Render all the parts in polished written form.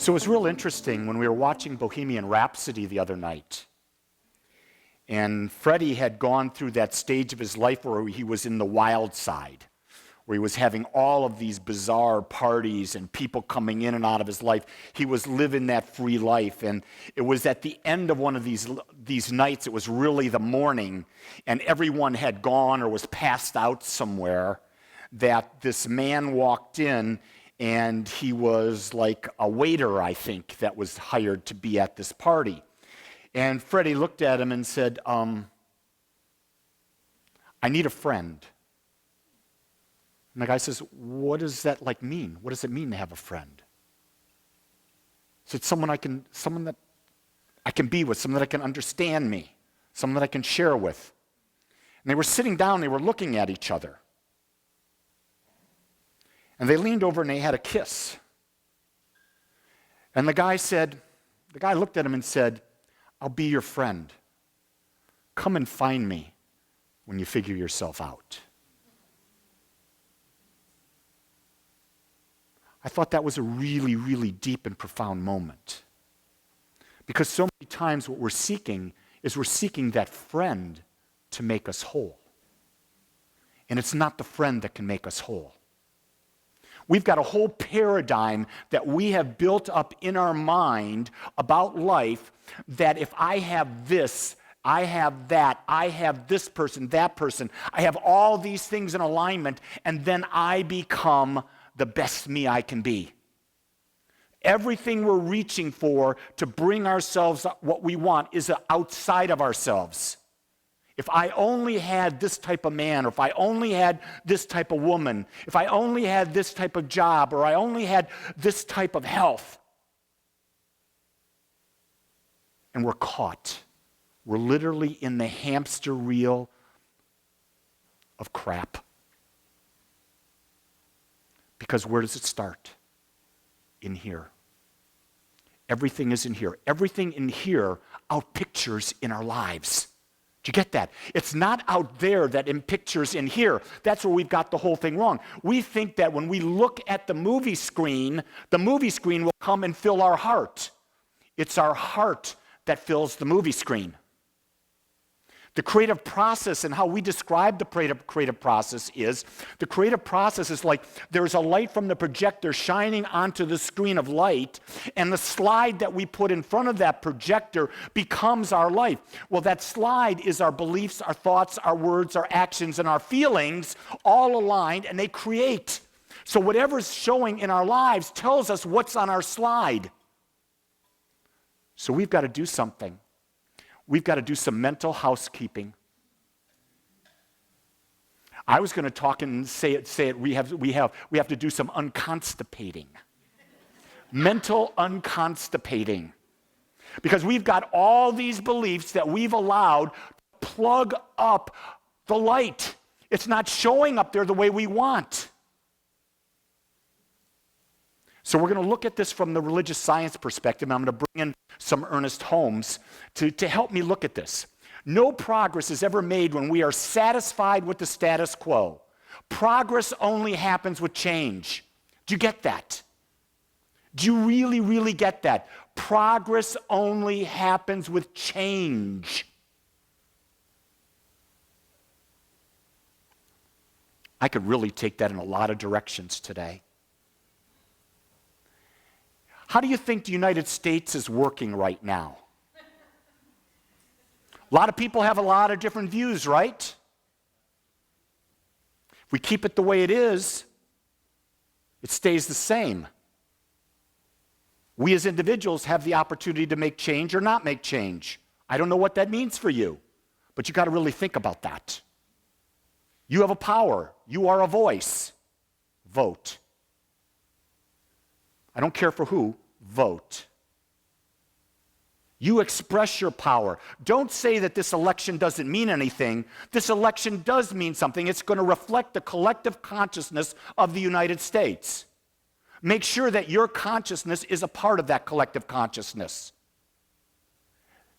So it was real interesting when we were watching Bohemian Rhapsody the other night. And Freddie had gone through that stage of his life where he was in the wild side, where he was having all of these bizarre parties and people coming in and out of his life. He was living that free life. And it was at the end of one of these nights, it was really the morning, and everyone had gone or was passed out somewhere, that this man walked in, and he was like a waiter, I think, that was hired to be at this party. And Freddie looked at him and said, I need a friend. And the guy says, what does that mean? What does it mean to have a friend? He said, someone that I can be with, someone that can understand me, someone that I can share with. And they were sitting down, they were looking at each other. And they leaned over and they had a kiss. And the guy looked at him and said, I'll be your friend. Come and find me when you figure yourself out. I thought that was a really, really deep and profound moment. Because so many times what we're seeking is that friend to make us whole. And it's not the friend that can make us whole. We've got a whole paradigm that we have built up in our mind about life, that if I have this, I have that, I have this person, that person, I have all these things in alignment, and then I become the best me I can be. Everything we're reaching for to bring ourselves what we want is outside of ourselves. If I only had this type of man, or if I only had this type of woman, if I only had this type of job, or I only had this type of health. And we're caught. We're literally in the hamster wheel of crap. Because where does it start? In here. Everything is in here. Everything in here outpictures in our lives. Do you get that? It's not out there that in pictures in here. That's where we've got the whole thing wrong. We think that when we look at the movie screen will come and fill our heart. It's our heart that fills the movie screen. The creative process, and how we describe the creative process is, the creative process is like there's a light from the projector shining onto the screen of light, and the slide that we put in front of that projector becomes our life. Well, that slide is our beliefs, our thoughts, our words, our actions, and our feelings all aligned, and they create. So whatever's showing in our lives tells us what's on our slide. So we've got to do something. We've got to do some mental housekeeping. I was going to talk and say it. We have to do some unconstipating. Mental unconstipating. Because we've got all these beliefs that we've allowed to plug up the light. It's not showing up there the way we want. So we're going to look at this from the religious science perspective, and I'm going to bring in some Ernest Holmes to help me look at this. No progress is ever made when we are satisfied with the status quo. Progress only happens with change. Do you get that? Do you really, really get that? Progress only happens with change. I could really take that in a lot of directions today. How do you think the United States is working right now? A lot of people have a lot of different views, right? If we keep it the way it is, it stays the same. We as individuals have the opportunity to make change or not make change. I don't know what that means for you, but you got to really think about that. You have a power. You are a voice. Vote. I don't care for who. Vote. You express your power. Don't say that this election doesn't mean anything. This election does mean something. It's going to reflect the collective consciousness of the United States. Make sure that your consciousness is a part of that collective consciousness.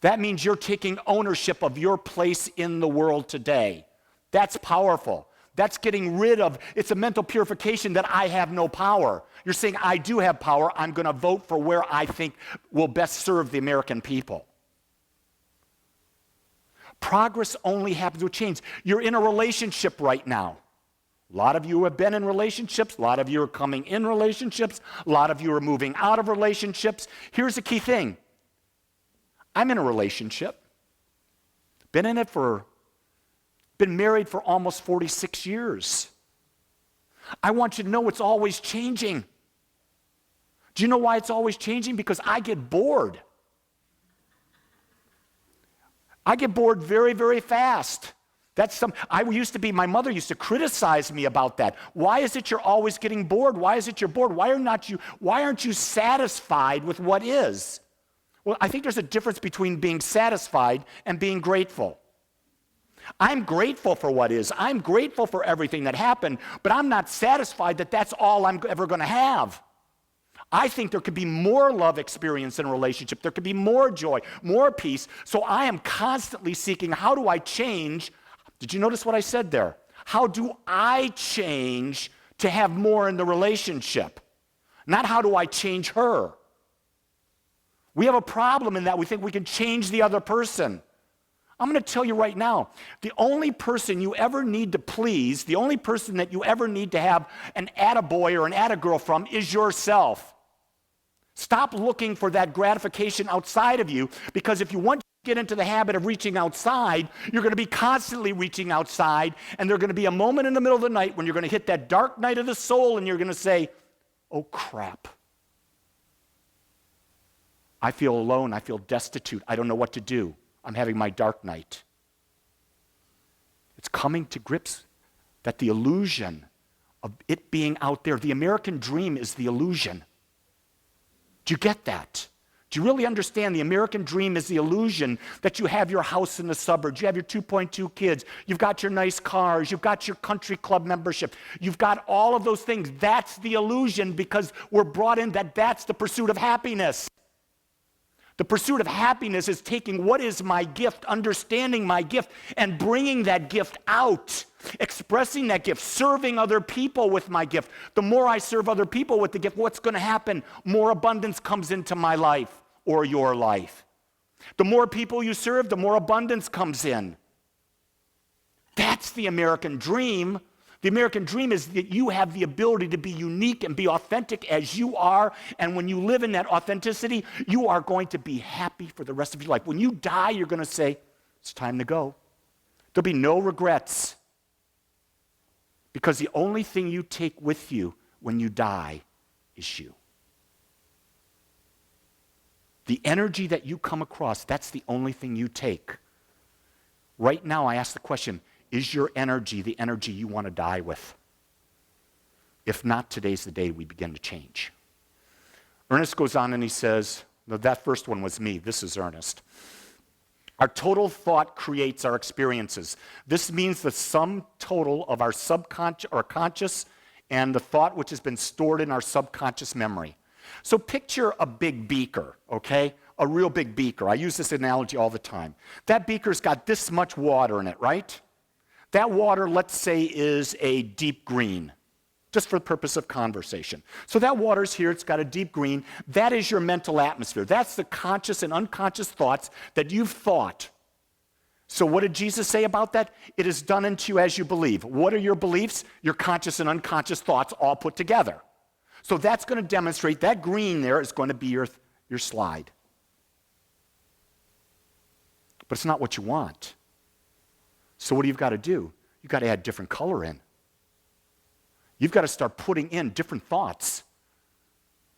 That means you're taking ownership of your place in the world today. That's powerful. That's getting rid of, it's a mental purification that I have no power. You're saying I do have power. I'm going to vote for where I think will best serve the American people. Progress only happens with change. You're in a relationship right now. A lot of you have been in relationships. A lot of you are coming in relationships. A lot of you are moving out of relationships. Here's the key thing. I'm in a relationship. Been married for almost 46 years. I want you to know it's always changing. Do you know why it's always changing? Because I get bored. I get bored very, very fast. My mother used to criticize me about that. Why is it you're always getting bored? Why is it you're bored? Why aren't you satisfied with what is? Well, I think there's a difference between being satisfied and being grateful. I'm grateful for what is. I'm grateful for everything that happened, but I'm not satisfied that that's all I'm ever going to have. I think there could be more love experience in a relationship. There could be more joy, more peace. So I am constantly seeking, how do I change? Did you notice what I said there? How do I change to have more in the relationship? Not how do I change her? We have a problem in that we think we can change the other person. I'm going to tell you right now, the only person you ever need to please, the only person that you ever need to have an attaboy or an attagirl from is yourself. Stop looking for that gratification outside of you, because if you want to get into the habit of reaching outside, you're going to be constantly reaching outside, and there's going to be a moment in the middle of the night when you're going to hit that dark night of the soul, and you're going to say, oh crap. I feel alone. I feel destitute. I don't know what to do. I'm having my dark night. It's coming to grips that the illusion of it being out there, the American dream is the illusion. Do you get that? Do you really understand the American dream is the illusion that you have your house in the suburbs, you have your 2.2 kids, you've got your nice cars, you've got your country club membership, you've got all of those things. That's the illusion, because we're brought in that that's the pursuit of happiness. The pursuit of happiness is taking what is my gift, understanding my gift, and bringing that gift out, expressing that gift, serving other people with my gift. The more I serve other people with the gift, what's going to happen? More abundance comes into my life or your life. The more people you serve, the more abundance comes in. That's the American dream. The American dream is that you have the ability to be unique and be authentic as you are, and when you live in that authenticity, you are going to be happy for the rest of your life. When you die, you're going to say, it's time to go. There'll be no regrets, because the only thing you take with you when you die is you. The energy that you come across, that's the only thing you take. Right now, I ask the question, is your energy the energy you want to die with? If not, today's the day we begin to change. Ernest goes on and he says, no, that first one was me. This is Ernest. Our total thought creates our experiences. This means the sum total of our subconscious or conscious and the thought which has been stored in our subconscious memory. So picture a big beaker, okay? A real big beaker. I use this analogy all the time. That beaker's got this much water in it, right? That water, let's say, is a deep green, just for the purpose of conversation. So that water's here, it's got a deep green. That is your mental atmosphere. That's the conscious and unconscious thoughts that you've thought. So what did Jesus say about that? It is done unto you as you believe. What are your beliefs? Your conscious and unconscious thoughts all put together. So that's going to demonstrate, that green there is going to be your slide. But it's not what you want. So what do you've got to do? You've got to add different color in. You've got to start putting in different thoughts.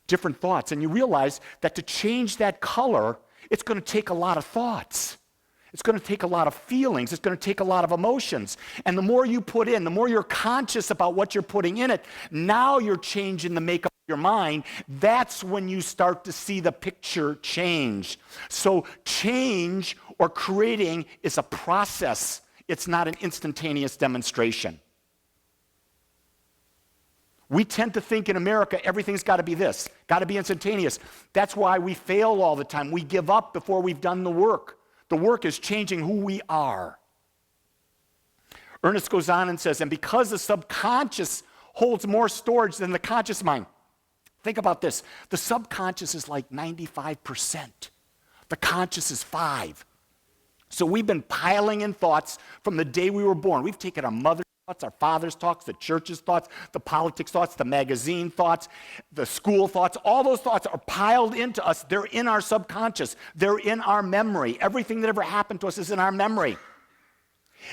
Different thoughts. And you realize that to change that color, it's going to take a lot of thoughts. It's going to take a lot of feelings. It's going to take a lot of emotions. And the more you put in, the more you're conscious about what you're putting in it, now you're changing the makeup of your mind. That's when you start to see the picture change. So change or creating is a process. It's not an instantaneous demonstration. We tend to think in America, everything's got to be this, got to be instantaneous. That's why we fail all the time. We give up before we've done the work. The work is changing who we are. Ernest goes on and says, and because the subconscious holds more storage than the conscious mind. Think about this. The subconscious is like 95%. The conscious is 5%. So we've been piling in thoughts from the day we were born. We've taken our mother's thoughts, our father's thoughts, the church's thoughts, the politics thoughts, the magazine thoughts, the school thoughts. All those thoughts are piled into us. They're in our subconscious. They're in our memory. Everything that ever happened to us is in our memory.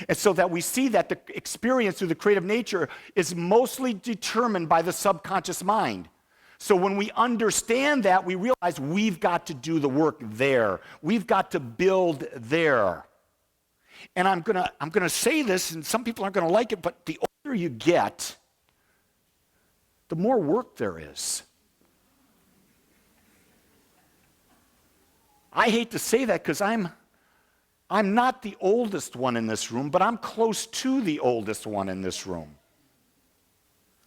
And so that we see that the experience through the creative nature is mostly determined by the subconscious mind. So when we understand that, we realize we've got to do the work there. We've got to build there. And I'm gonna say this, and some people aren't gonna like it, but the older you get, the more work there is. I hate to say that because I'm not the oldest one in this room, but I'm close to the oldest one in this room.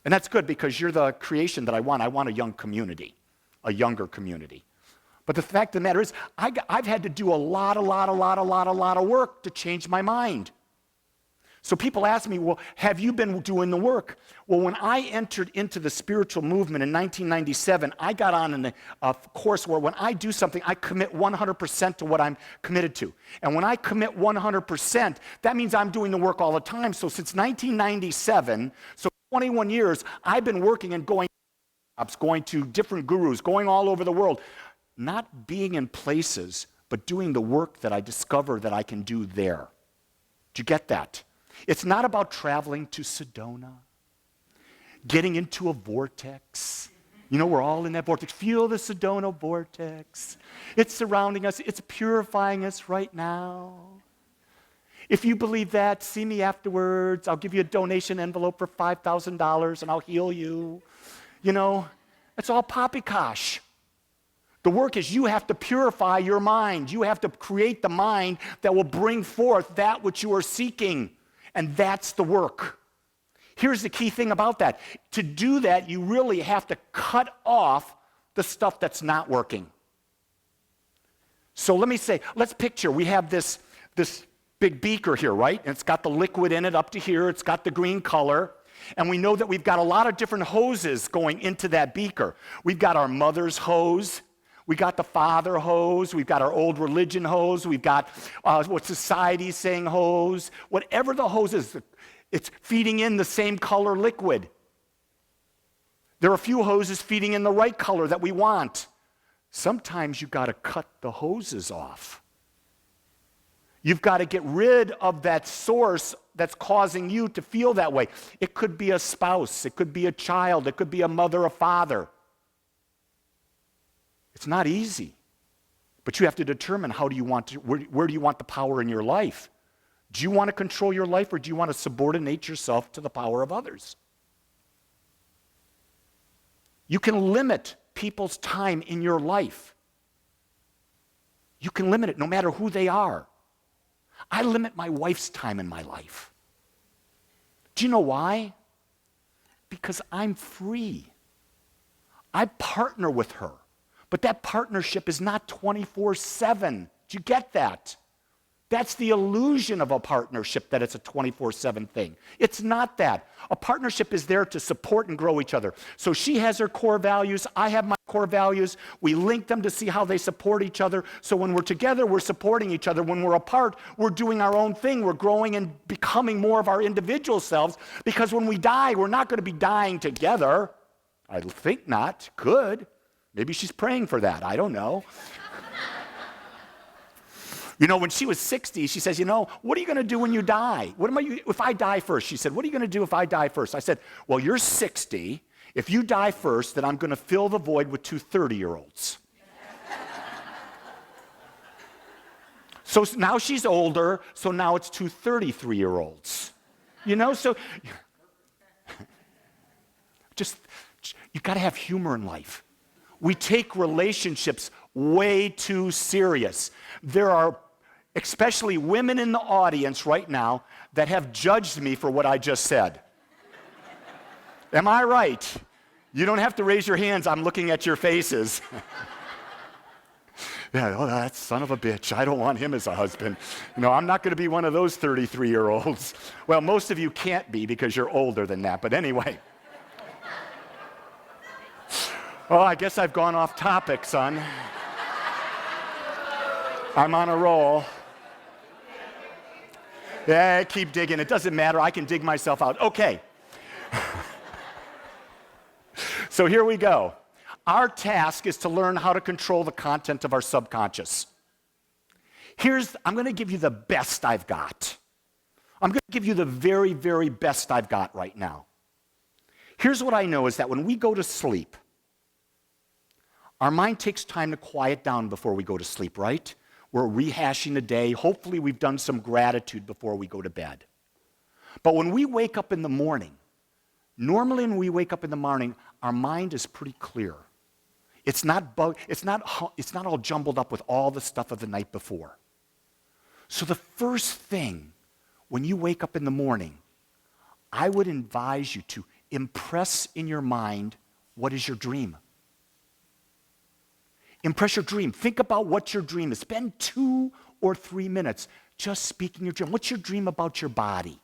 And that's good because you're the creation that I want. I want a young community, a younger community. But the fact of the matter is, I've had to do a lot of work to change my mind. So people ask me, well, have you been doing the work? Well, when I entered into the spiritual movement in 1997, I got on a course where when I do something, I commit 100% to what I'm committed to. And when I commit 100%, that means I'm doing the work all the time. So since 1997, so 21 years, I've been working and going to different gurus, going all over the world, not being in places, but doing the work that I discover that I can do there. Do you get that? It's not about traveling to Sedona, getting into a vortex. You know, we're all in that vortex. Feel the Sedona vortex. It's surrounding us. It's purifying us right now. If you believe that, see me afterwards. I'll give you a donation envelope for $5,000 and I'll heal you. You know, it's all poppycock. The work is you have to purify your mind. You have to create the mind that will bring forth that which you are seeking. And that's the work. Here's the key thing about that. To do that, you really have to cut off the stuff that's not working. So let me say, let's picture we have this big beaker here, right? And it's got the liquid in it up to here. It's got the green color. And we know that we've got a lot of different hoses going into that beaker. We've got our mother's hose. We got the father hose. We've got our old religion hose. We've got what society's saying hose. Whatever the hose is, it's feeding in the same color liquid. There are a few hoses feeding in the right color that we want. Sometimes you've got to cut the hoses off. You've got to get rid of that source that's causing you to feel that way. It could be a spouse. It could be a child. It could be a mother or father. It's not easy, but you have to determine where do you want the power in your life? Do you want to control your life or do you want to subordinate yourself to the power of others? You can limit people's time in your life. You can limit it no matter who they are. I limit my wife's time in my life. Do you know why? Because I'm free. I partner with her. But that partnership is not 24/7. Do you get that? That's the illusion of a partnership, that it's a 24/7 thing. It's not that. A partnership is there to support and grow each other. So she has her core values, I have my core values. We link them to see how they support each other. So when we're together, we're supporting each other. When we're apart, we're doing our own thing. We're growing and becoming more of our individual selves. Because when we die, we're not going to be dying together. I think not. Could. Maybe she's praying for that. I don't know. You know, when she was 60, she says, you know, what are you going to do when you die? If I die first? She said, what are you going to do if I die first? I said, well, you're 60. If you die first, then I'm going to fill the void with two 30-year-olds. So now she's older, so now it's two 33-year-olds. You know, so just, you've got to have humor in life. We take relationships way too serious. There are especially women in the audience right now that have judged me for what I just said. Am I right? You don't have to raise your hands. I'm looking at your faces. Yeah, oh, that son of a bitch. I don't want him as a husband. I'm not going to be one of those 33-year-olds. Well, most of you can't be because you're older than that. But anyway. Oh, I guess I've gone off topic, son. I'm on a roll. Yeah, keep digging. It doesn't matter. I can dig myself out. Okay. So here we go. Our task is to learn how to control the content of our subconscious. I'm going to give you the best I've got. I'm going to give you the very, very best I've got right now. Here's what I know is that when we go to sleep, our mind takes time to quiet down before we go to sleep, right? We're rehashing the day. Hopefully we've done some gratitude before we go to bed. But when we wake up in the morning, normally when we wake up in the morning, our mind is pretty clear. It's not all jumbled up with all the stuff of the night before. So the first thing when you wake up in the morning, I would advise you to impress in your mind what is your dream. Impress your dream. Think about what your dream is. Spend 2 or 3 minutes just speaking your dream. What's your dream about your body?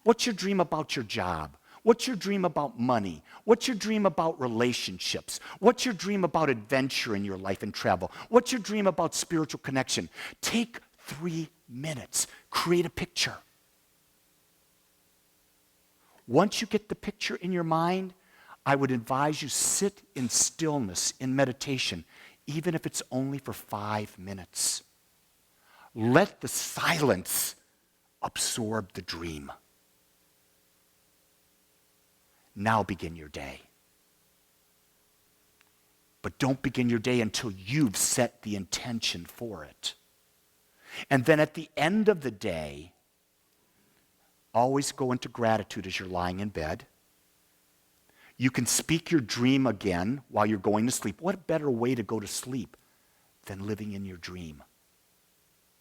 What's your dream about your job? What's your dream about money? What's your dream about relationships? What's your dream about adventure in your life and travel? What's your dream about spiritual connection? Take 3 minutes. Create a picture. Once you get the picture in your mind, I would advise you sit in stillness, in meditation, even if it's only for 5 minutes. Let the silence absorb the dream. Now begin your day. But don't begin your day until you've set the intention for it. And then at the end of the day, always go into gratitude as you're lying in bed. You can speak your dream again while you're going to sleep. What better way to go to sleep than living in your dream?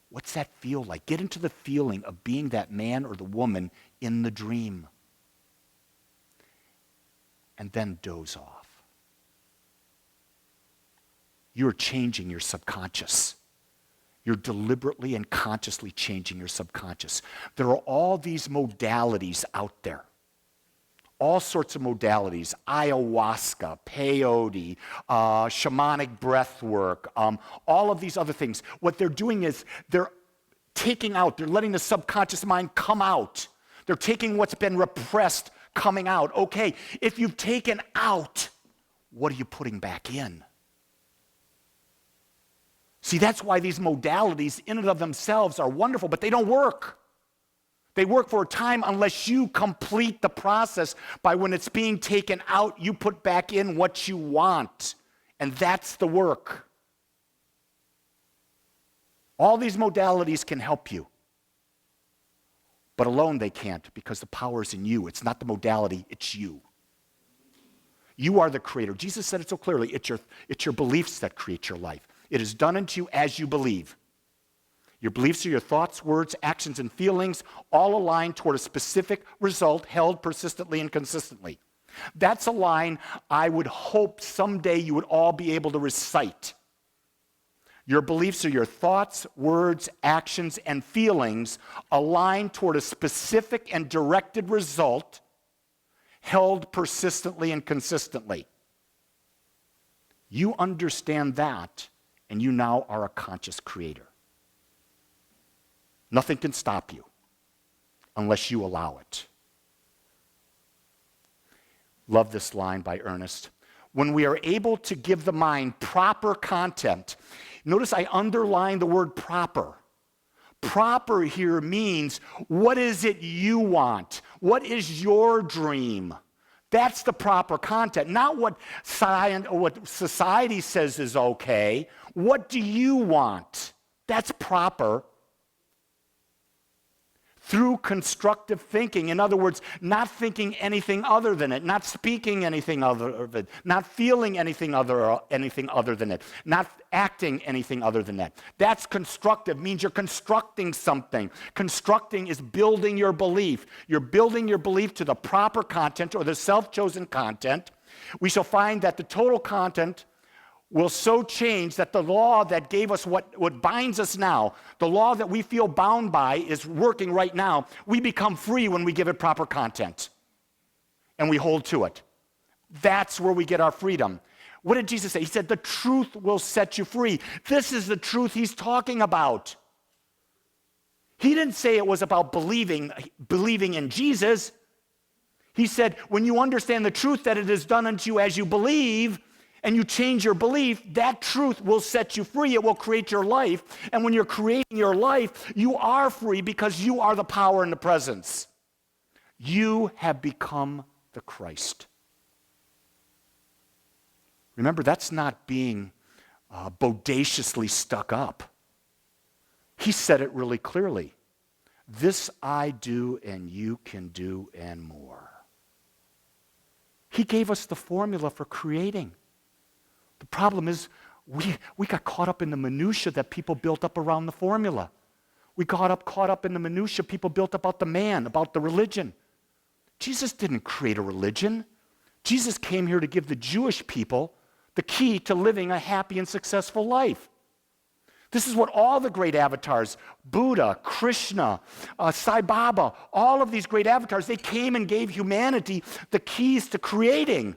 What's that feel like? Get into the feeling of being that man or the woman in the dream. And then doze off. You're changing your subconscious. You're deliberately and consciously changing your subconscious. There are all these modalities out there. All sorts of modalities, ayahuasca, peyote, shamanic breath work, all of these other things. What they're doing is they're letting the subconscious mind come out. They're taking what's been repressed, coming out. Okay, if you've taken out, what are you putting back in? See, that's why these modalities in and of themselves are wonderful, but they don't work. They work for a time unless you complete the process by when it's being taken out, you put back in what you want. And that's the work. All these modalities can help you. But alone they can't because the power is in you. It's not the modality, it's you. You are the creator. Jesus said it so clearly. It's your beliefs that create your life. It is done unto you as you believe. Your beliefs are your thoughts, words, actions, and feelings, all aligned toward a specific result held persistently and consistently. That's a line I would hope someday you would all be able to recite. Your beliefs are your thoughts, words, actions, and feelings aligned toward a specific and directed result held persistently and consistently. You understand that, and you now are a conscious creator. Nothing can stop you unless you allow it. Love this line by Ernest. When we are able to give the mind proper content, notice I underline the word proper. Proper here means, what is it you want? What is your dream? That's the proper content, not what science or what society says is okay. What do you want? That's proper. Through constructive thinking. In other words, not thinking anything other than it, not speaking anything other than it, not feeling anything other than it, not acting anything other than that. That's constructive, means you're constructing something. Constructing is building your belief. You're building your belief to the proper content or the self-chosen content. We shall find that the total content will so change that the law that gave us what binds us now, the law that we feel bound by is working right now. We become free when we give it proper content and we hold to it. That's where we get our freedom. What did Jesus say? He said, the truth will set you free. This is the truth he's talking about. He didn't say it was about believing in Jesus. He said, when you understand the truth that it is done unto you as you believe, and you change your belief, that truth will set you free. It will create your life. And when you're creating your life, you are free because you are the power and the presence. You have become the Christ. Remember, that's not being bodaciously stuck up. He said it really clearly. This I do and you can do and more. He gave us the formula for creating. The problem is we got caught up in the minutia that people built up around the formula. We got caught up in the minutia people built about the man, about the religion. Jesus didn't create a religion. Jesus came here to give the Jewish people the key to living a happy and successful life. This is what all the great avatars, Buddha, Krishna, Sai Baba, all of these great avatars, they came and gave humanity the keys to creating.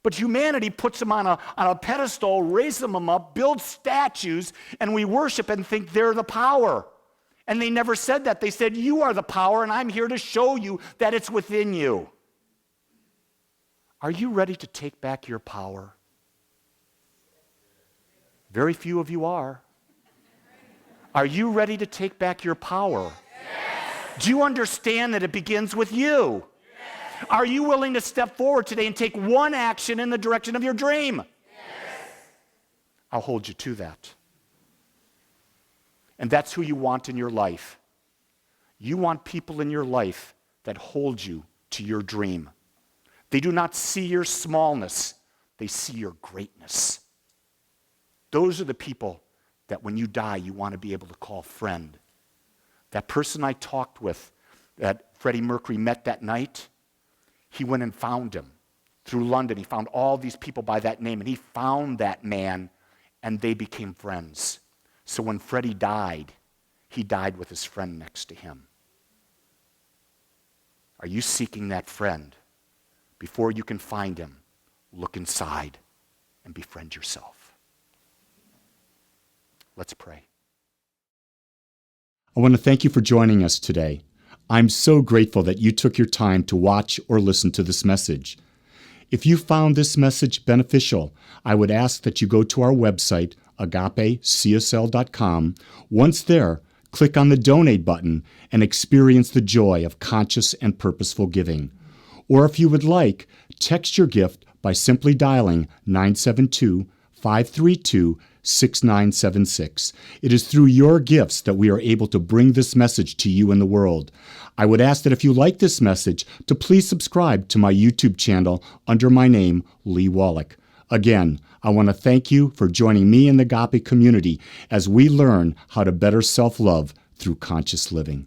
But humanity puts them on a pedestal, raises them up, builds statues, and we worship and think they're the power. And they never said that. They said, you are the power, and I'm here to show you that it's within you. Are you ready to take back your power? Very few of you are. Are you ready to take back your power? Yes. Do you understand that it begins with you? Are you willing to step forward today and take one action in the direction of your dream? Yes. I'll hold you to that. And that's who you want in your life. You want people in your life that hold you to your dream. They do not see your smallness. They see your greatness. Those are the people that when you die, you want to be able to call friend. That person I talked with, that Freddie Mercury met that night, he went and found him. Through London, he found all these people by that name, and he found that man, and they became friends. So when Freddie died, he died with his friend next to him. Are you seeking that friend? Before you can find him, look inside and befriend yourself. Let's pray. I want to thank you for joining us today. I'm so grateful that you took your time to watch or listen to this message. If you found this message beneficial, I would ask that you go to our website, agapecsl.com. Once there, click on the donate button and experience the joy of conscious and purposeful giving. Or if you would like, text your gift by simply dialing 972-532-6976. It is through your gifts that we are able to bring this message to you in the world. I would ask that if you like this message, to please subscribe to my YouTube channel under my name, Lee Wolak. Again, I want to thank you for joining me in the Agape community as we learn how to better self-love through conscious living.